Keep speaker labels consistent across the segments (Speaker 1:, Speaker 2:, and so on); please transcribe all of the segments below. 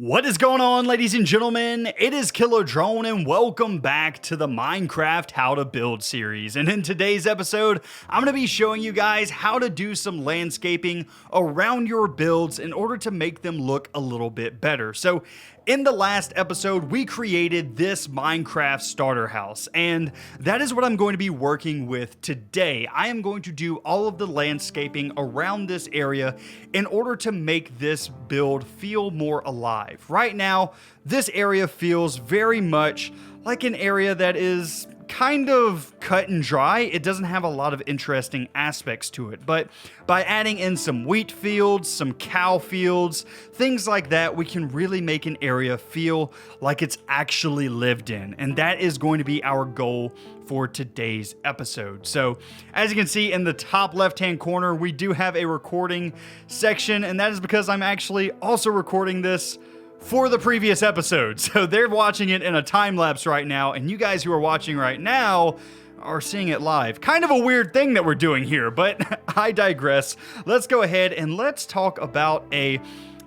Speaker 1: What is going on, ladies and gentlemen? It is Killer Drone, and welcome back to the Minecraft How to Build series. And in today's episode, I'm going to be showing you guys how to do some landscaping around your builds in order to make them look a little bit better. So in the last episode, we created this Minecraft starter house, and that is what I'm going to be working with today. I am going to do all of the landscaping around this area in order to make this build feel more alive. Right now, this area feels very much like an area that is kind of cut and dry. It doesn't have a lot of interesting aspects to it, but by adding in some wheat fields, some cow fields, things like that, we can really make an area feel like it's actually lived in, and that is going to be our goal for today's episode. So as you can see in the top left hand corner, we do have a recording section, and that is because I'm actually also recording this for the previous episode. So they're watching it in a time lapse right now, and you guys who are watching right now are seeing it live. Kind of a weird thing that we're doing here, but I digress. Let's go ahead and let's talk about a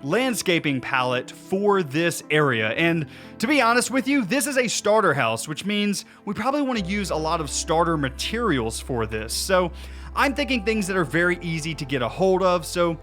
Speaker 1: landscaping palette for this area. And to be honest with you, this is a starter house, which means we probably want to use a lot of starter materials for this. So I'm thinking things that are very easy to get a hold of. So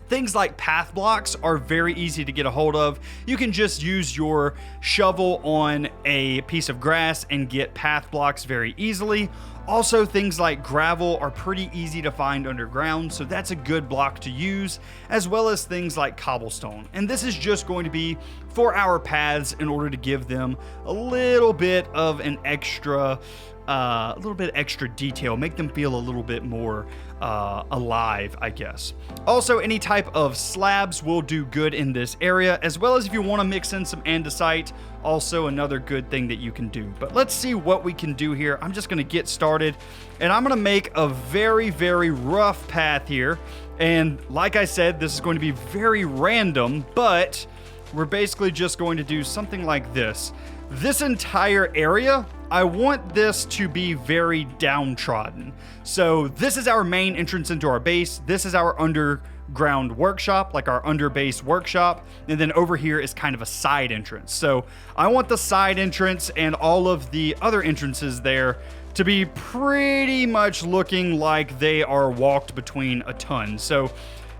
Speaker 1: things like path blocks are very easy to get a hold of. You can just use your shovel on a piece of grass and get path blocks very easily. Also, things like gravel are pretty easy to find underground, so that's a good block to use, as well as things like cobblestone. And this is just going to be for our paths in order to give them a little bit of an extra extra detail, make them feel a little bit more alive, I guess. Also, any type of slabs will do good in this area, as well as if you want to mix in some andesite, also another good thing that you can do. But let's see what we can do here. I'm just going to get started, and I'm going to make a very, very rough path here. And like I said, this is going to be very random, but we're basically just going to do something like this. This entire area, I want this to be very downtrodden. So this is our main entrance into our base. This is our underground workshop, like our underbase workshop. And then over here is kind of a side entrance. So I want the side entrance and all of the other entrances there to be pretty much looking like they are walked between a ton. So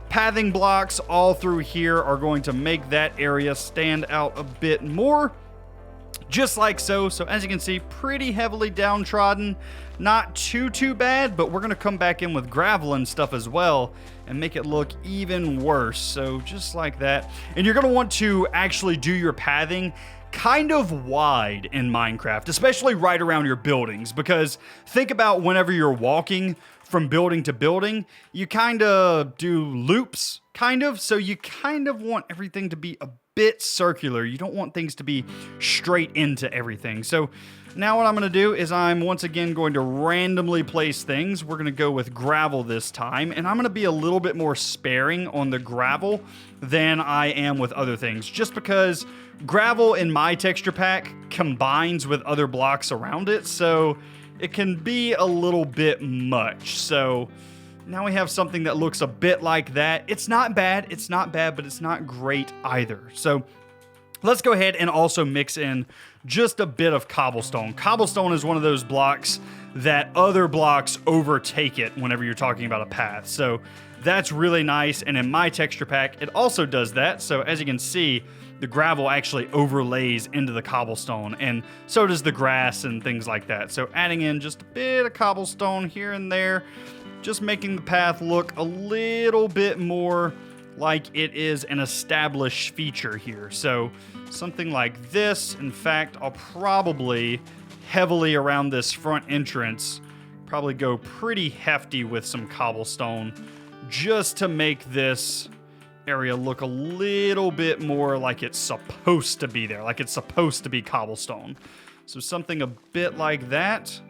Speaker 1: pathing blocks all through here are going to make that area stand out a bit more. Just like so. So as you can see, pretty heavily downtrodden. Not too bad, but we're going to come back in with gravel and stuff as well and make it look even worse. So just like that. And you're going to want to actually do your pathing kind of wide in Minecraft, especially right around your buildings, because think about whenever you're walking from building to building, you kind of do loops, so you kind of want everything to be a bit circular. You don't want things to be straight into everything. So now what I'm going to do is I'm once again going to randomly place things. We're going to go with gravel this time, and I'm going to be a little bit more sparing on the gravel than I am with other things, just because gravel in my texture pack combines with other blocks around it, so it can be a little bit much. So now we have something that looks a bit like that. It's not bad, but it's not great either. So let's go ahead and also mix in just a bit of cobblestone. Cobblestone is one of those blocks that other blocks overtake it whenever you're talking about a path. So that's really nice, and in my texture pack, it also does that. So as you can see, the gravel actually overlays into the cobblestone, and so does the grass and things like that. So adding in just a bit of cobblestone here and there, just making the path look a little bit more like it is an established feature here. So something like this. In fact, I'll probably heavily around this front entrance, probably go pretty hefty with some cobblestone just to make this area look a little bit more like it's supposed to be there, like it's supposed to be cobblestone. So something a bit like that.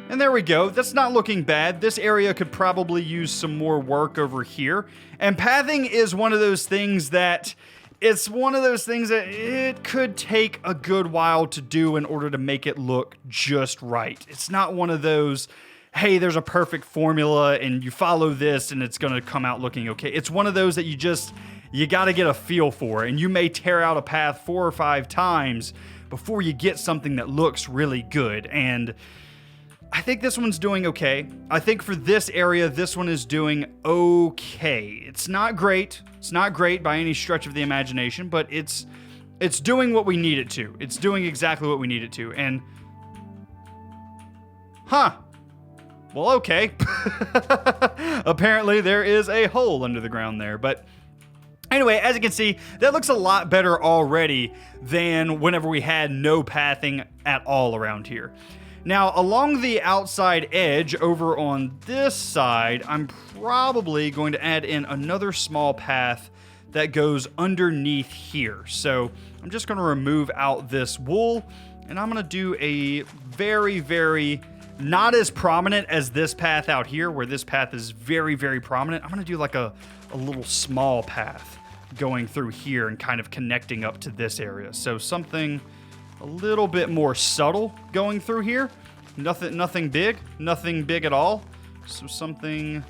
Speaker 1: And there we go. That's not looking bad. This area could probably use some more work over here. And pathing is one of those things that it could take a good while to do in order to make it look just right. It's not one of those, hey, there's a perfect formula and you follow this and it's going to come out looking okay. It's one of those that you just you got to get a feel for it. And you may tear out a path 4 or 5 times before you get something that looks really good. And I think this one's doing okay. I think for this area, this one is doing okay. It's not great. It's not great by any stretch of the imagination, but it's doing what we need it to. It's doing exactly what we need it to. And, well, okay. Apparently there is a hole under the ground there, but anyway, as you can see, that looks a lot better already than whenever we had no pathing at all around here. Now, along the outside edge over on this side, I'm probably going to add in another small path that goes underneath here. So I'm just going to remove out this wool, and I'm going to do a very, very not as prominent as this path out here, where this path is very, very prominent. I'm going to do like a little small path going through here and kind of connecting up to this area. So something a little bit more subtle going through here. Nothing big at all. So something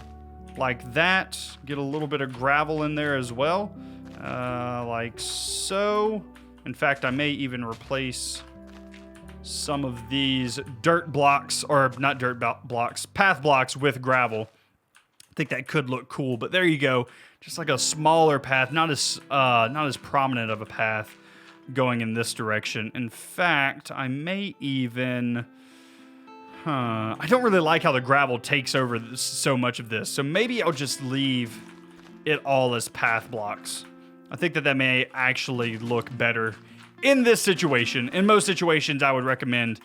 Speaker 1: like that. Get a little bit of gravel in there as well, like so. In fact, I may even replace some of these dirt blocks, or not dirt blocks, path blocks with gravel. I think that could look cool, but there you go. Just like a smaller path, not as prominent of a path going in this direction. In fact, I may even... I don't really like how the gravel takes over so much of this, so maybe I'll just leave it all as path blocks. I think that may actually look better in this situation. In most situations, I would recommend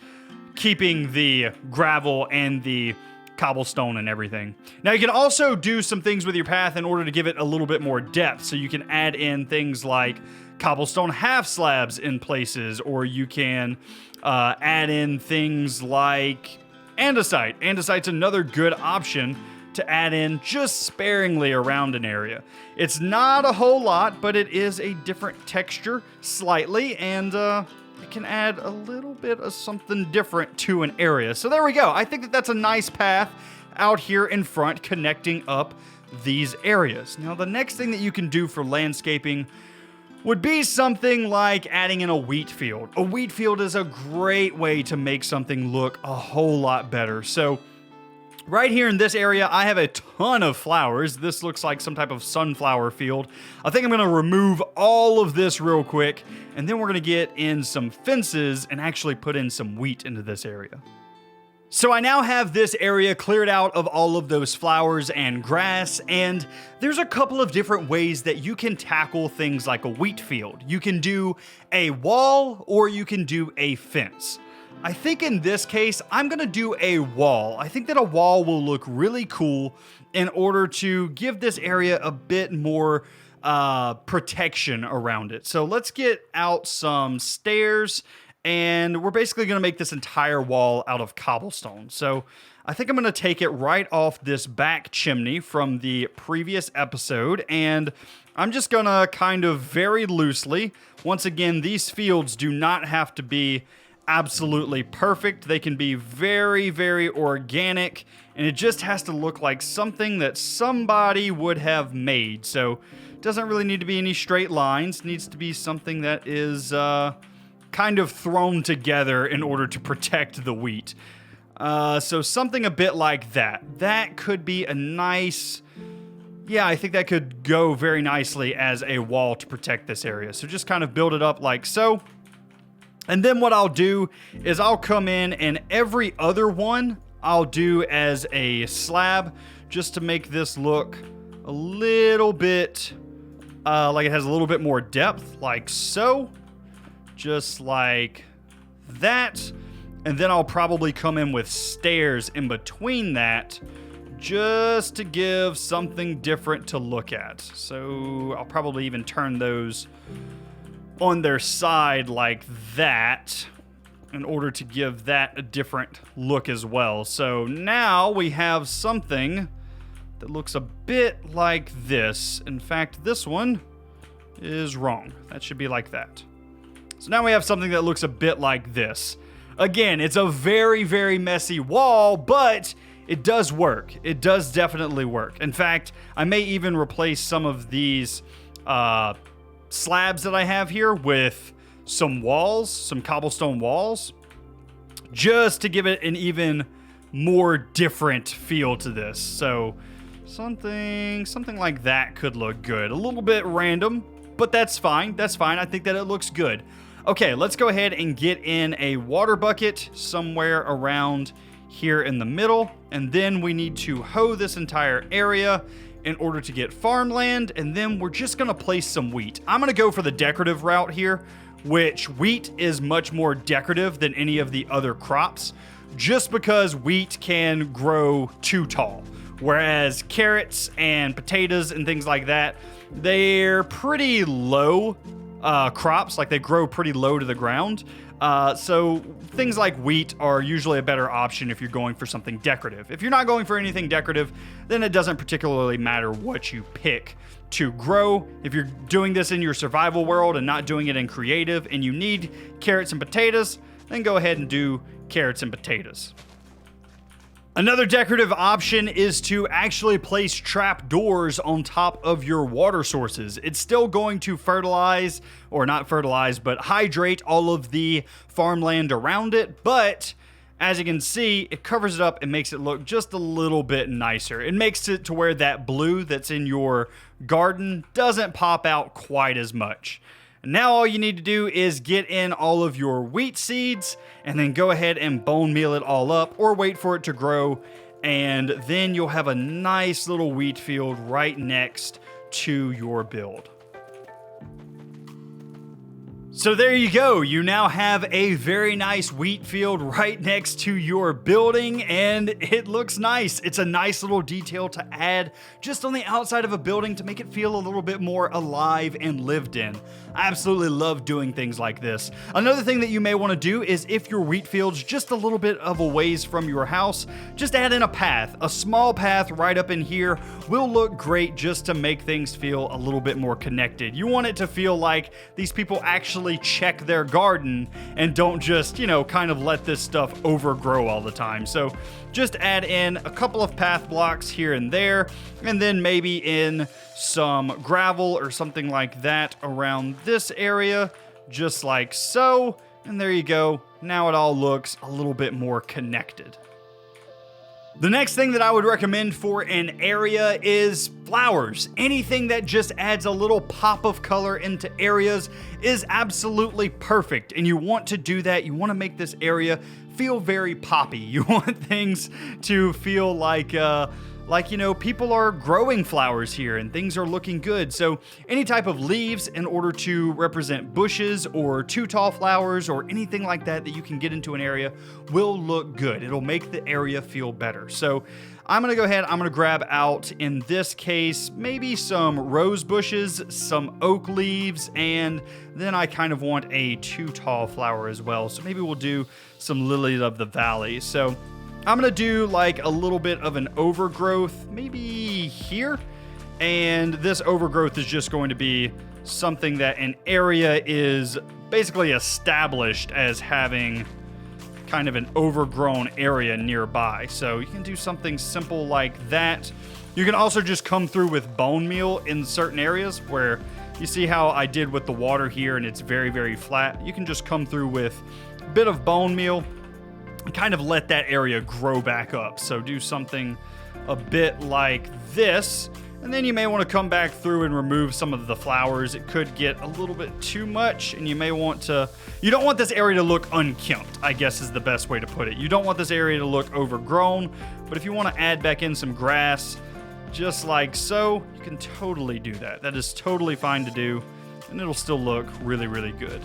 Speaker 1: keeping the gravel and the cobblestone and everything. Now, you can also do some things with your path in order to give it a little bit more depth, so you can add in things like cobblestone half slabs in places, or you can add in things like andesite. Andesite's another good option to add in just sparingly around an area. It's not a whole lot, but it is a different texture slightly, and it can add a little bit of something different to an area. So there we go. I think that that's a nice path out here in front connecting up these areas. Now, the next thing that you can do for landscaping would be something like adding in a wheat field. A wheat field is a great way to make something look a whole lot better. So right here in this area, I have a ton of flowers. This looks like some type of sunflower field. I think I'm gonna remove all of this real quick, and then we're gonna get in some fences and actually put in some wheat into this area. So I now have this area cleared out of all of those flowers and grass, and there's a couple of different ways that you can tackle things like a wheat field. You can do a wall, or you can do a fence. I think in this case, I'm gonna do a wall. I think that a wall will look really cool in order to give this area a bit more protection around it. So let's get out some stairs, and we're basically going to make this entire wall out of cobblestone. So I think I'm going to take it right off this back chimney from the previous episode, and I'm just going to kind of very loosely, once again, these fields do not have to be absolutely perfect. They can be very, very organic, and it just has to look like something that somebody would have made. So it doesn't really need to be any straight lines. It needs to be something that is kind of thrown together in order to protect the wheat. So something a bit like that. That could be a nice... Yeah, I think that could go very nicely as a wall to protect this area. So just kind of build it up like so. And then what I'll do is I'll come in, and every other one I'll do as a slab, just to make this look a little bit like it has a little bit more depth, like so. Just like that. And then I'll probably come in with stairs in between that, just to give something different to look at. So I'll probably even turn those on their side like that, in order to give that a different look as well. So now we have something that looks a bit like this. In fact, this one is wrong. That should be like that. So now we have something that looks a bit like this. Again, it's a very, very messy wall, but it does work. It does definitely work. In fact, I may even replace some of these slabs that I have here with some walls, some cobblestone walls, just to give it an even more different feel to this. So something like that could look good. A little bit random, but that's fine. That's fine. I think that it looks good. Okay, let's go ahead and get in a water bucket somewhere around here in the middle. And then we need to hoe this entire area in order to get farmland. And then we're just gonna place some wheat. I'm gonna go for the decorative route here, which wheat is much more decorative than any of the other crops, just because wheat can grow too tall. Whereas carrots and potatoes and things like that, they're pretty low crops, like they grow pretty low to the ground. So things like wheat are usually a better option if you're going for something decorative. If you're not going for anything decorative, then it doesn't particularly matter what you pick to grow. If you're doing this in your survival world and not doing it in creative and you need carrots and potatoes, then go ahead and do carrots and potatoes. Another decorative option is to actually place trap doors on top of your water sources. It's still going to fertilize, or not fertilize, but hydrate all of the farmland around it. But as you can see, it covers it up and makes it look just a little bit nicer. It makes it to where that blue that's in your garden doesn't pop out quite as much. Now all you need to do is get in all of your wheat seeds and then go ahead and bone meal it all up or wait for it to grow, and then you'll have a nice little wheat field right next to your build. So there you go. You now have a very nice wheat field right next to your building, and it looks nice. It's a nice little detail to add just on the outside of a building to make it feel a little bit more alive and lived in. I absolutely love doing things like this. Another thing that you may want to do is, if your wheat field's just a little bit of a ways from your house, just add in a path. A small path right up in here will look great just to make things feel a little bit more connected. You want it to feel like these people actually check their garden and don't just, kind of let this stuff overgrow all the time. So just add in a couple of path blocks here and there, and then maybe in some gravel or something like that around this area, just like so. And there you go. Now it all looks a little bit more connected. The next thing that I would recommend for an area is flowers. Anything that just adds a little pop of color into areas is absolutely perfect. And you want to do that. You want to make this area feel very poppy. You want things to feel like people are growing flowers here and things are looking good. So any type of leaves in order to represent bushes or too tall flowers or anything like that that you can get into an area will look good. It'll make the area feel better. So I'm gonna go ahead, I'm gonna grab out, in this case, maybe some rose bushes, some oak leaves, and then I kind of want a too tall flower as well. So maybe we'll do some lilies of the valley. So I'm gonna do like a little bit of an overgrowth, maybe here. And this overgrowth is just going to be something that an area is basically established as having kind of an overgrown area nearby. So you can do something simple like that. You can also just come through with bone meal in certain areas where you see how I did with the water here and it's very, very flat. You can just come through with a bit of bone meal, kind of let that area grow back up. So do something a bit like this, and then you may want to come back through and remove some of the flowers. It could get a little bit too much, and you don't want this area to look unkempt, I guess is the best way to put it. You don't want this area to look overgrown, but if you want to add back in some grass, just like so, you can totally do that. That is totally fine to do, and it'll still look really, really good.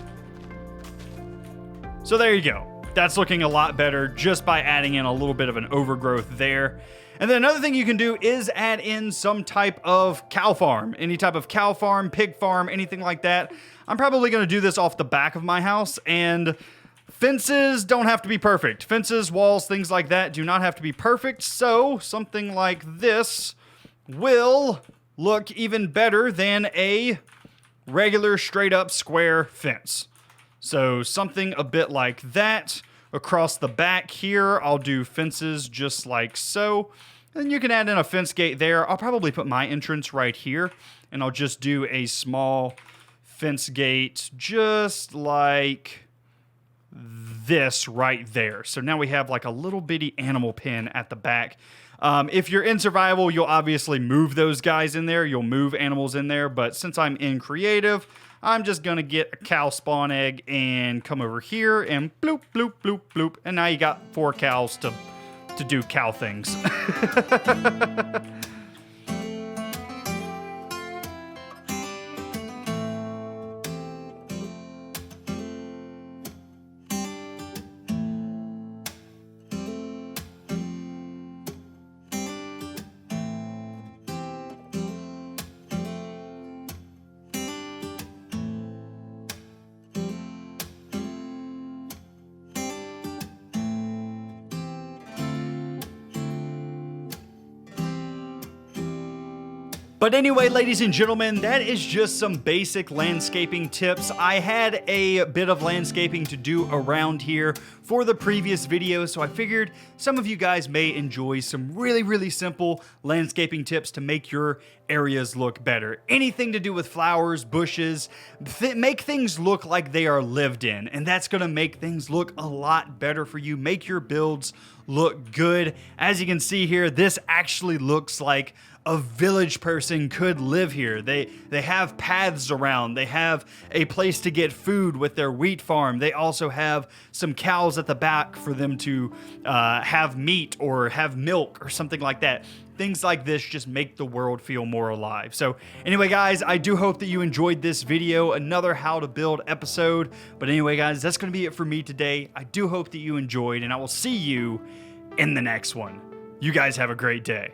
Speaker 1: So there you go. That's looking a lot better just by adding in a little bit of an overgrowth there. And then another thing you can do is add in some type of cow farm. Any type of cow farm, pig farm, anything like that. I'm probably going to do this off the back of my house, and fences don't have to be perfect. Fences, walls, things like that do not have to be perfect. So something like this will look even better than a regular straight up square fence. So something a bit like that. Across the back here, I'll do fences just like so. And you can add in a fence gate there. I'll probably put my entrance right here. and I'll just do a small fence gate just like this right there. So now we have like a little bitty animal pen at the back. If you're in survival, you'll obviously move those guys in there. You'll move animals in there. But since I'm in creative, I'm just going to get a cow spawn egg and come over here and bloop, bloop, bloop, bloop. And now you got 4 cows to do cow things. But anyway, ladies and gentlemen, that is just some basic landscaping tips. I had a bit of landscaping to do around here for the previous video, so I figured some of you guys may enjoy some really simple landscaping tips to make your areas look better. Anything to do with flowers, bushes, make things look like they are lived in, and that's gonna make things look a lot better for you. Make your builds look good. As you can see here, this actually looks like a village person could live here. They have paths around. They have a place to get food with their wheat farm. They also have some cows at the back for them to have meat or have milk or something like that. Things like this just make the world feel more alive. So anyway, guys, I do hope that you enjoyed this video, another how to build episode. But anyway, guys, that's going to be it for me today. I do hope that you enjoyed, and I will see you in the next one. You guys have a great day.